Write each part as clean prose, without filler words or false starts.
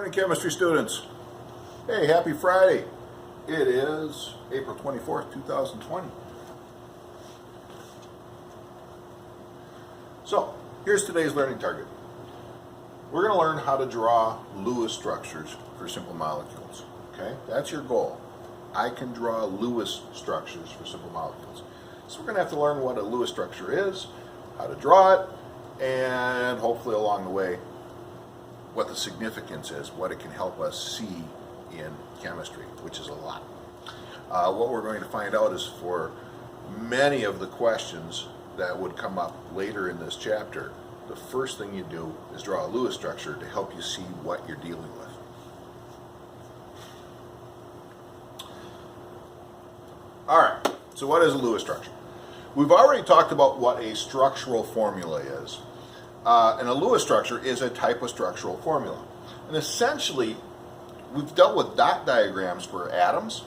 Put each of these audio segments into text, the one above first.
Morning, chemistry students. Hey, happy Friday. It is April 24th, 2020. So, here's today's learning target. We're going to learn how to draw Lewis structures for simple molecules. Okay, that's your goal. I can draw Lewis structures for simple molecules. So we're going to have to learn what a Lewis structure is, how to draw it, and hopefully along the way, what the significance is, what it can help us see in chemistry, which is a lot. What we're going to find out is for many of the questions that would come up later in this chapter, the first thing you do is draw a Lewis structure to help you see what you're dealing with. All right, so what is a Lewis structure? We've already talked about what a structural formula is. And a Lewis structure is a type of structural formula. And essentially, we've dealt with dot diagrams for atoms,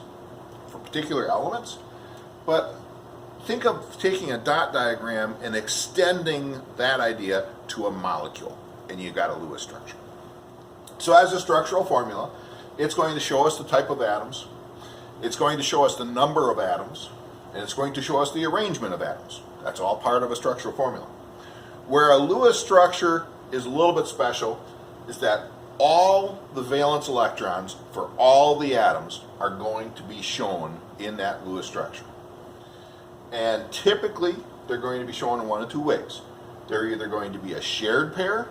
for particular elements, but think of taking a dot diagram and extending that idea to a molecule, and you got a Lewis structure. So as a structural formula, it's going to show us the type of atoms, it's going to show us the number of atoms, and it's going to show us the arrangement of atoms. That's all part of a structural formula. Where a Lewis structure is a little bit special is that all the valence electrons for all the atoms are going to be shown in that Lewis structure. And typically, they're going to be shown in one of two ways. They're either going to be a shared pair,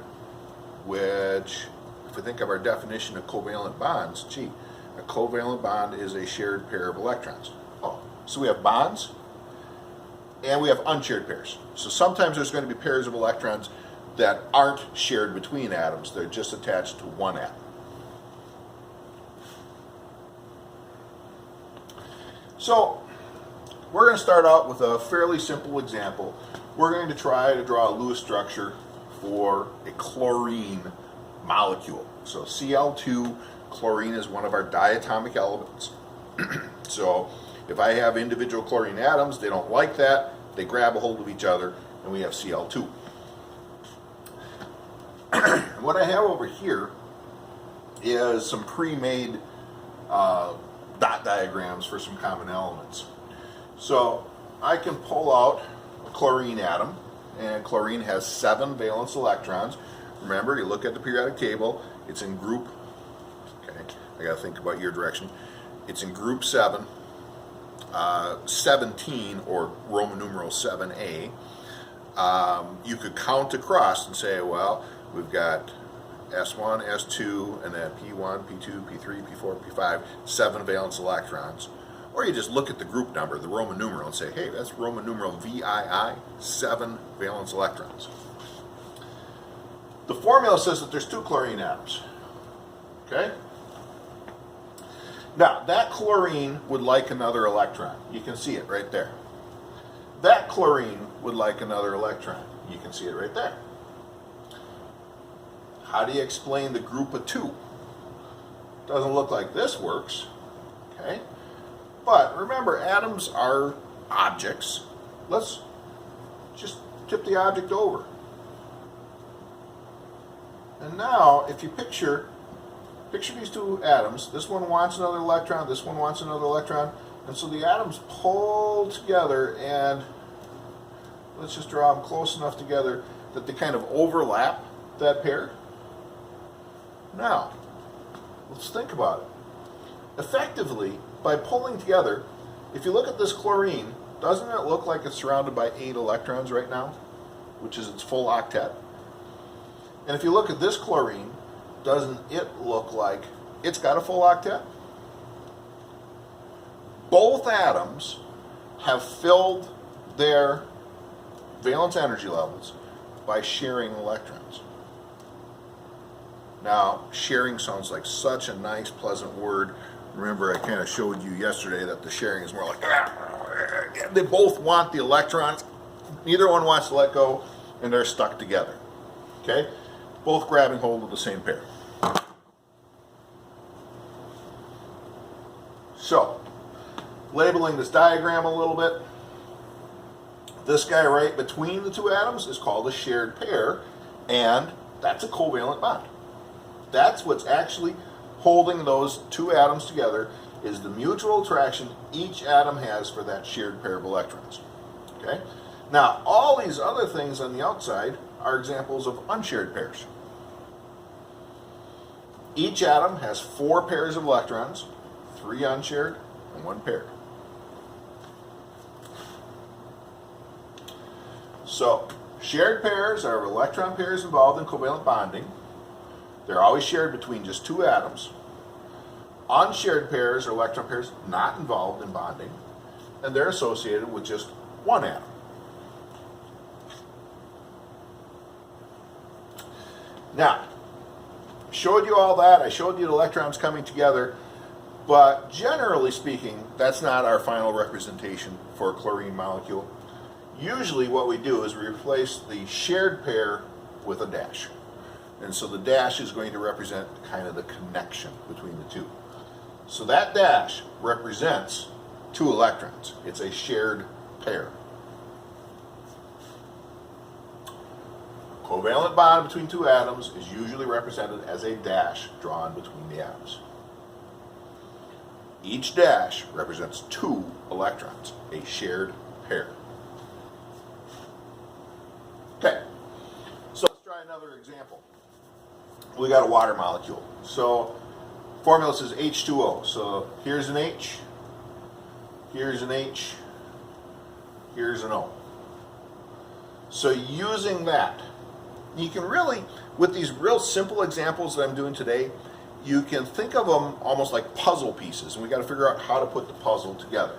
which, if we think of our definition of covalent bonds, a covalent bond is a shared pair of electrons. So we have bonds, and we have unshared pairs. So sometimes there's going to be pairs of electrons that aren't shared between atoms. They're just attached to one atom. So we're going to start out with a fairly simple example. We're going to try to draw a Lewis structure for a chlorine molecule. So Cl2, chlorine is one of our diatomic elements. So if I have individual chlorine atoms, they don't like that. They grab a hold of each other, and we have Cl2. What I have over here is some pre-made dot diagrams for some common elements. So I can pull out a chlorine atom, and chlorine has 7 valence electrons. Remember, you look at the periodic table, it's in group, okay, I gotta think about your direction. It's in group 7. 17, or Roman numeral 7a, you could count across and say, well, we've got S1, S2, and then P1, P2, P3, P4, P5, 7 valence electrons. Or you just look at the group number, the Roman numeral, and say, hey, that's Roman numeral VII, 7 valence electrons. The formula says that there's 2 chlorine atoms. Okay? Now, that chlorine would like another electron. You can see it right there. That chlorine would like another electron. You can see it right there. How do you explain the group of 2? Doesn't look like this works. Okay? But remember, atoms are objects. Let's just tip the object over. And now, if you picture these 2 atoms. This one wants another electron, this one wants another electron, and so the atoms pull together, and let's just draw them close enough together that they kind of overlap that pair. Now, let's think about it. Effectively, by pulling together, if you look at this chlorine, doesn't it look like it's surrounded by 8 electrons right now, which is its full octet? And if you look at this chlorine, doesn't it look like it's got a full octet? Both atoms have filled their valence energy levels by sharing electrons. Now, sharing sounds like such a nice, pleasant word. Remember, I kind of showed you yesterday that the sharing is more like, they both want the electrons. Neither one wants to let go, and they're stuck together. Okay? Both grabbing hold of the same pair. So, labeling this diagram a little bit, this guy right between the 2 atoms is called a shared pair, and that's a covalent bond. That's what's actually holding those two atoms together, is the mutual attraction each atom has for that shared pair of electrons. Okay? Now, all these other things on the outside are examples of unshared pairs. Each atom has 4 pairs of electrons, 3 unshared and 1 paired. So, shared pairs are electron pairs involved in covalent bonding. They're always shared between just 2 atoms. Unshared pairs are electron pairs not involved in bonding, and they're associated with just 1 atom. Now, showed you all that. I showed you the electrons coming together, but generally speaking, that's not our final representation for a chlorine molecule. Usually what we do is we replace the shared pair with a dash. And so the dash is going to represent kind of the connection between the two. So that dash represents 2 electrons. It's a shared pair. A covalent bond between 2 atoms is usually represented as a dash drawn between the atoms. Each dash represents 2 electrons, a shared pair. Okay, so let's try another example. We got a water molecule. So formula says H2O. So here's an H, here's an H, here's an O. So using that, you can really, with these real simple examples that I'm doing today, you can think of them almost like puzzle pieces, and we got to figure out how to put the puzzle together.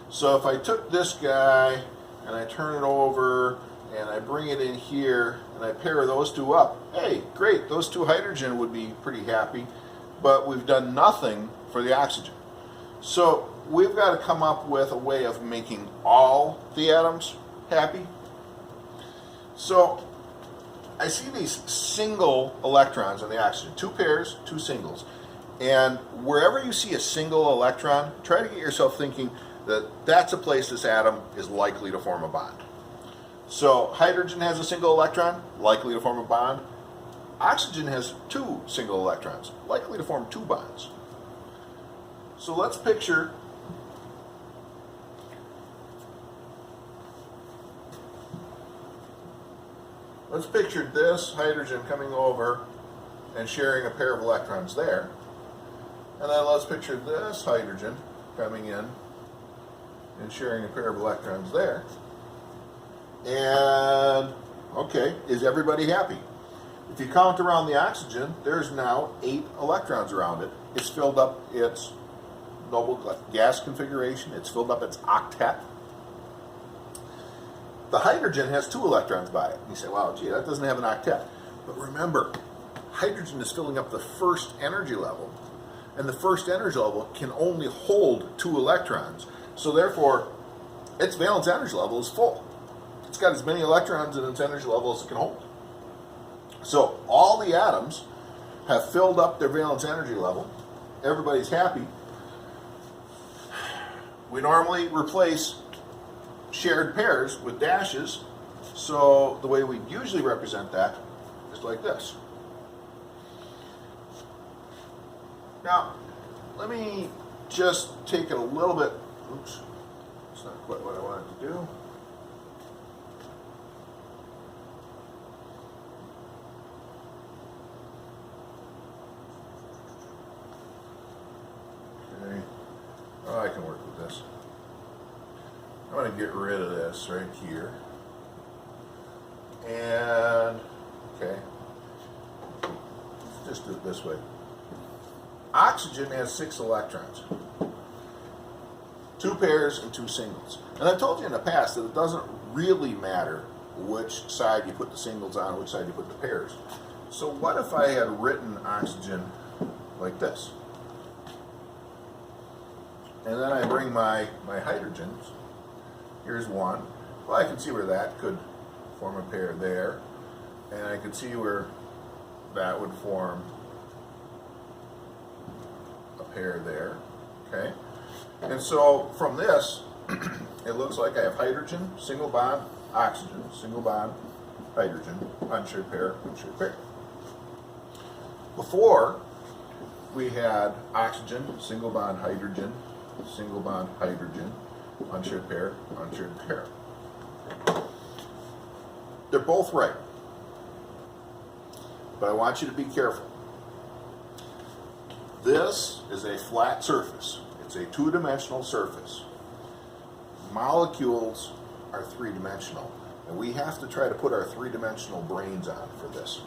So if I took this guy and I turn it over and I bring it in here and I pair those 2 up, hey, great, those 2 hydrogen would be pretty happy, but we've done nothing for the oxygen. So we've got to come up with a way of making all the atoms happy. So I see these single electrons on the oxygen, 2 pairs, 2 singles. And wherever you see a single electron, try to get yourself thinking that that's a place this atom is likely to form a bond. So hydrogen has a single electron, likely to form a bond. Oxygen has 2 single electrons, likely to form 2 bonds. So let's picture this hydrogen coming over and sharing a pair of electrons there. And then let's picture this hydrogen coming in and sharing a pair of electrons there. And, okay, is everybody happy? If you count around the oxygen, there's now 8 electrons around it. It's filled up its noble gas configuration. It's filled up its octet. The hydrogen has 2 electrons by it. You say, wow, gee, that doesn't have an octet. But remember, hydrogen is filling up the first energy level, and the first energy level can only hold 2 electrons. So therefore, its valence energy level is full. It's got as many electrons in its energy level as it can hold. So all the atoms have filled up their valence energy level. Everybody's happy. We normally replace shared pairs with dashes, so the way we usually represent that is like this. Now, let me just take it a little bit. Oops, that's not quite what I wanted to do. Okay. Oh, I can work with this. I'm going to get rid of this right here. And, okay, just do it this way. Oxygen has 6 electrons, 2 pairs and 2 singles. And I've told you in the past that it doesn't really matter which side you put the singles on, which side you put the pairs. So what if I had written oxygen like this? And then I bring my hydrogens. Here's one. Well, I can see where that could form a pair there. And I can see where that would form a pair there. Okay? And so from this, it looks like I have hydrogen, single bond, oxygen, single bond, hydrogen, unshared pair, unshared pair. Before, we had oxygen, single bond hydrogen, single bond hydrogen, unshared pair, unshared pair. They're both right. But I want you to be careful. This is a flat surface. It's a two-dimensional surface. Molecules are three-dimensional, and we have to try to put our three-dimensional brains on for this.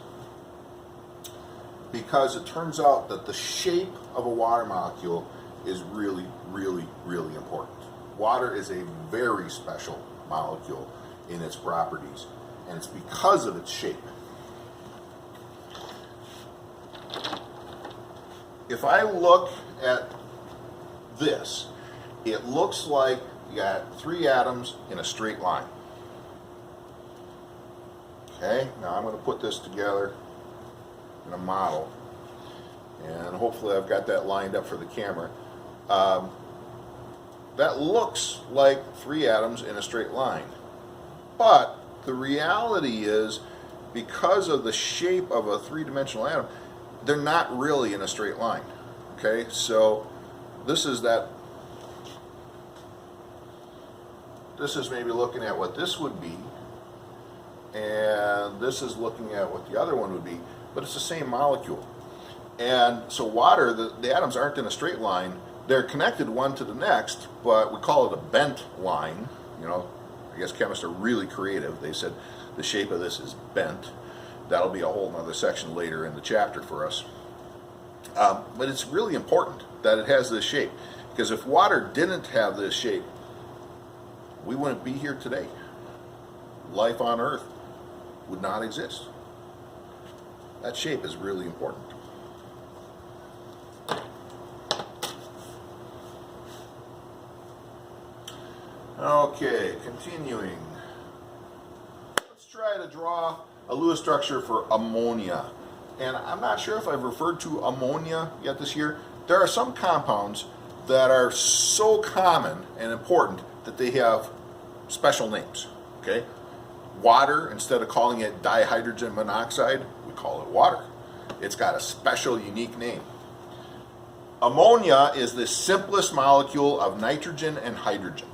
Because it turns out that the shape of a water molecule is really, really, really important. Water is a very special molecule in its properties, and it's because of its shape. If I look at this, it looks like you got three atoms in a straight line. Okay, now I'm going to put this together in a model, and hopefully I've got that lined up for the camera. That looks like three atoms in a straight line, but the reality is, because of the shape of a three-dimensional atom, they're not really in a straight line. Okay, so this is maybe looking at what this would be, and this is looking at what the other one would be, but it's the same molecule. And so water, the atoms aren't in a straight line. They're connected one to the next, but we call it a bent line. You know, I guess chemists are really creative. They said the shape of this is bent. That'll be a whole other section later in the chapter for us. But it's really important that it has this shape, because if water didn't have this shape, we wouldn't be here today. Life on Earth would not exist. That shape is really important. Okay, continuing. Let's try to draw a Lewis structure for ammonia. And I'm not sure if I've referred to ammonia yet this year. There are some compounds that are so common and important that they have special names. Okay? Water, instead of calling it dihydrogen monoxide, we call it water. It's got a special, unique name. Ammonia is the simplest molecule of nitrogen and hydrogen.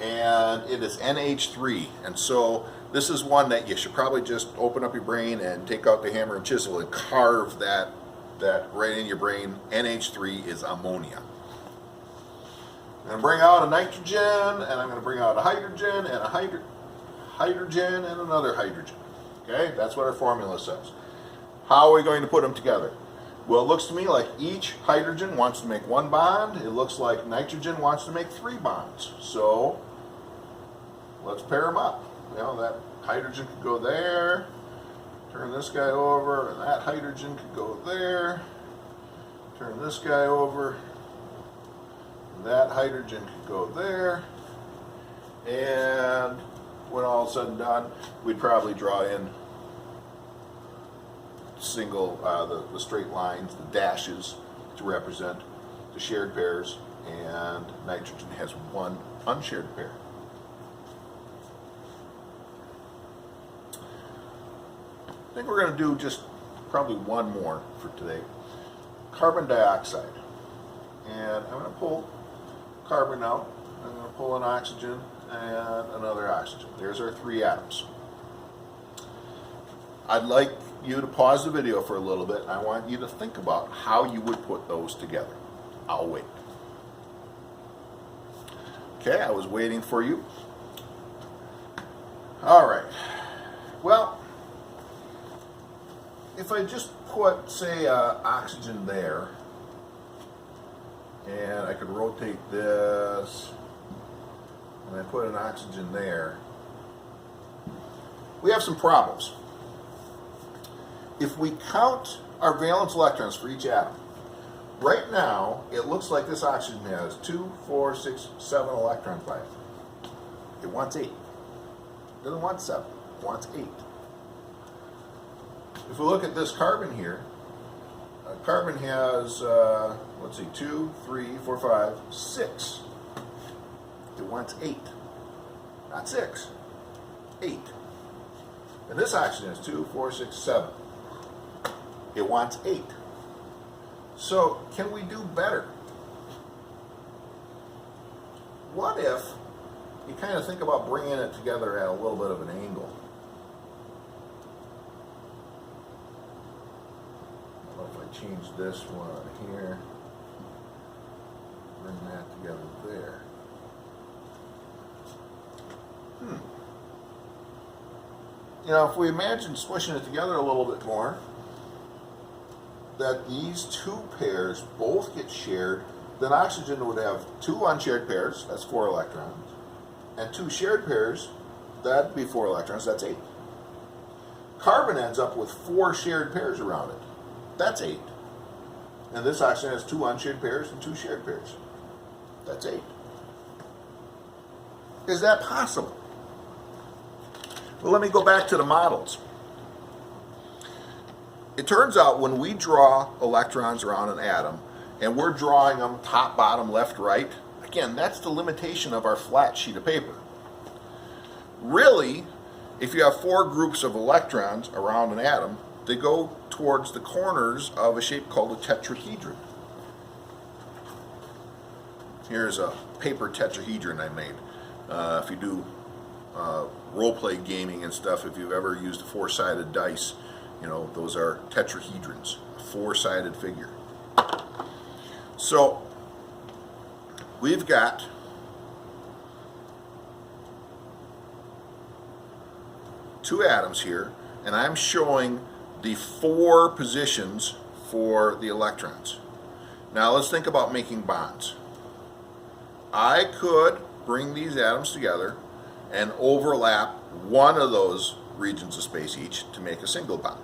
And it is NH3. And so this is one that you should probably just open up your brain and take out the hammer and chisel and carve that right in your brain. NH3 is ammonia. I'm going to bring out a nitrogen, and I'm going to bring out a hydrogen, and a hydrogen, and another hydrogen. Okay, that's what our formula says. How are we going to put them together? Well, it looks to me like each hydrogen wants to make one bond. It looks like nitrogen wants to make three bonds. So let's pair them up. You know, that hydrogen could go there, turn this guy over, and that hydrogen could go there, turn this guy over, and that hydrogen could go there, and when all is said and done, we'd probably draw in single, the straight lines, the dashes to represent the shared pairs, and nitrogen has one unshared pair. I think we're going to do just probably one more for today. Carbon dioxide. And I'm going to pull carbon out. I'm going to pull an oxygen and another oxygen. There's our three atoms. I'd like you to pause the video for a little bit. I want you to think about how you would put those together. I'll wait. Okay, I was waiting for you. All right. Well, if I just put, say, oxygen there, and I could rotate this, and I put an oxygen there, we have some problems. If we count our valence electrons for each atom, right now, it looks like this oxygen has 2, 4, 6, 7 electrons by it. It wants 8. It doesn't want 7. It wants 8. If we look at this carbon here, carbon has, let's see, 2, 3, 4, 5, 6. It wants 8. Not 6. 8. And this oxygen is 2, 4, 6, 7. It wants 8. So can we do better? What if you kind of think about bringing it together at a little bit of an angle? I don't know if I change this one here, bring that together there. You know, if we imagine squishing it together a little bit more, that these two pairs both get shared, then oxygen would have 2 unshared pairs, that's 4 electrons, and 2 shared pairs, that'd be 4 electrons, that's 8. Carbon ends up with 4 shared pairs around it, that's 8. And this oxygen has 2 unshared pairs and 2 shared pairs, that's 8. Is that possible? Well, let me go back to the models. It turns out when we draw electrons around an atom, and we're drawing them top, bottom, left, right, again, that's the limitation of our flat sheet of paper. Really, if you have 4 groups of electrons around an atom, they go towards the corners of a shape called a tetrahedron. Here's a paper tetrahedron I made. If you do role-play gaming and stuff, if you've ever used a 4-sided dice, you know, those are tetrahedrons, a 4-sided figure. So we've got two atoms here, and I'm showing the 4 positions for the electrons. Now let's think about making bonds. I could bring these atoms together and overlap one of those regions of space each to make a single bond.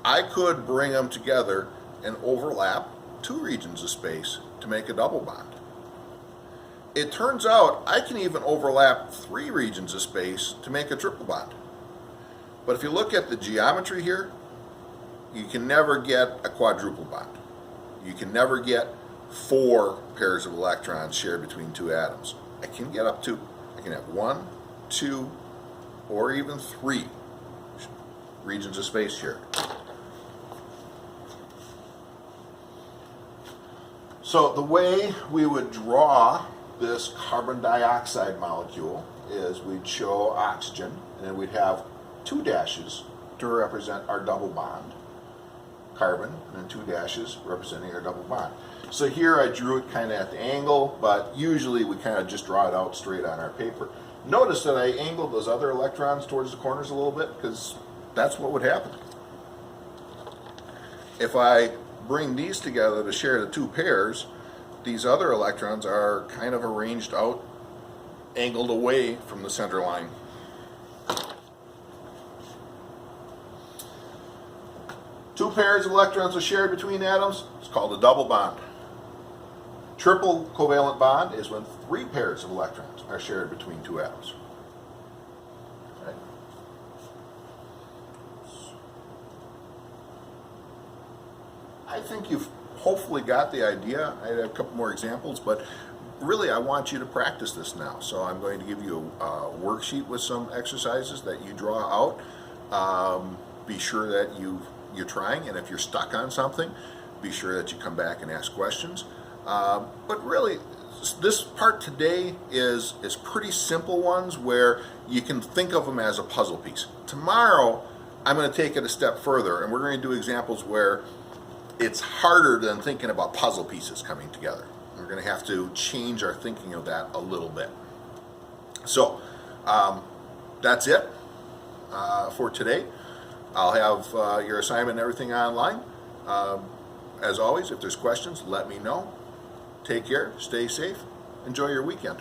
I could bring them together and overlap 2 regions of space to make a double bond. It turns out I can even overlap 3 regions of space to make a triple bond. But if you look at the geometry here, you can never get a quadruple bond. You can never get 4 pairs of electrons shared between 2 atoms. I can get up to, I can have 1, 2, or even 3 regions of space shared. So the way we would draw this carbon dioxide molecule is we'd show oxygen, and then we'd have 2 dashes to represent our double bond, carbon, and then 2 dashes representing our double bond. So here I drew it kind of at the angle, but usually we kind of just draw it out straight on our paper. Notice that I angled those other electrons towards the corners a little bit because that's what would happen. If I bring these together to share the 2 pairs, these other electrons are kind of arranged out, angled away from the center line. Two pairs of electrons are shared between atoms. It's called a double bond. Triple covalent bond is when 3 pairs of electrons are shared between 2 atoms. Okay. I think you've hopefully got the idea. I have a couple more examples, but really I want you to practice this now. So I'm going to give you a worksheet with some exercises that you draw out. Be sure that you're trying, and if you're stuck on something, be sure that you come back and ask questions. But really, this part today is pretty simple ones where you can think of them as a puzzle piece. Tomorrow, I'm going to take it a step further, and we're going to do examples where it's harder than thinking about puzzle pieces coming together. We're going to have to change our thinking of that a little bit. So, that's it for today. I'll have your assignment and everything online. As always, if there's questions, let me know. Take care, stay safe, enjoy your weekend.